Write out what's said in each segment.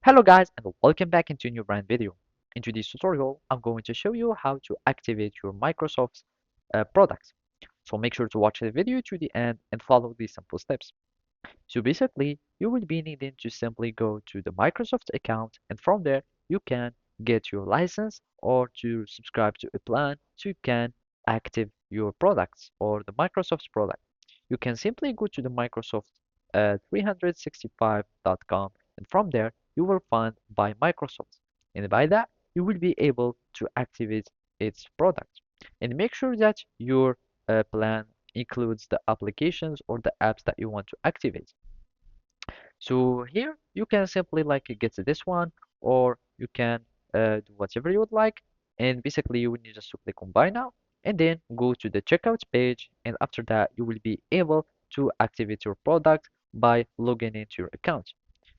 Hello guys and welcome back into a new brand video. In today's tutorial, I'm going to show you how to activate your Microsoft products. So make sure to watch the video to the end and follow these simple steps. So basically, you will be needing to simply go to the Microsoft account and from there you can get your license or to subscribe to a plan so you can active your products or the Microsoft product. You can simply go to the Microsoft 365.com and from there you will find by Microsoft. And by that, you will be able to activate its product. And make sure that your plan includes the applications or the apps that you want to activate. So here you can simply like get this one or you can do whatever you would like. And basically you will need just to click on buy now and then go to the checkout page. And after that, you will be able to activate your product by logging into your account.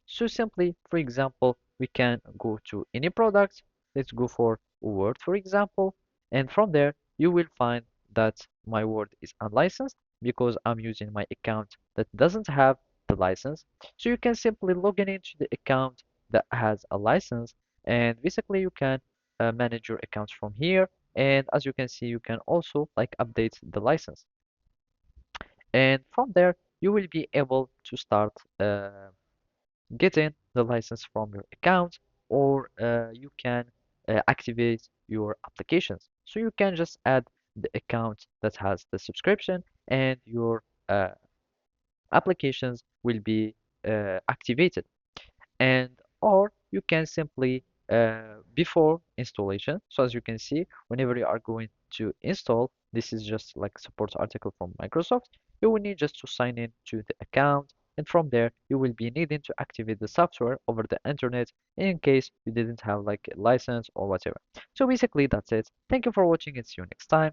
So simply, for example, we can go to any product. Let's go for Word, for example. And from there, you will find that my Word is unlicensed because I'm using my account that doesn't have the license. So you can simply log in into the account that has a license, and basically you can manage your accounts from here. And as you can see, you can also like update the license. And from there, you will be able to start getting the license from your account, or you can activate your applications. So you can just add the account that has the subscription, and your applications will be activated. And or you can simply before installation, so as you can see, whenever you are going to install, this is just like support article from Microsoft, you will need just to sign in to the account, and from there you will be needing to activate the software over the internet in case you didn't have like a license or whatever. So basically that's it. Thank you for watching and see you next time.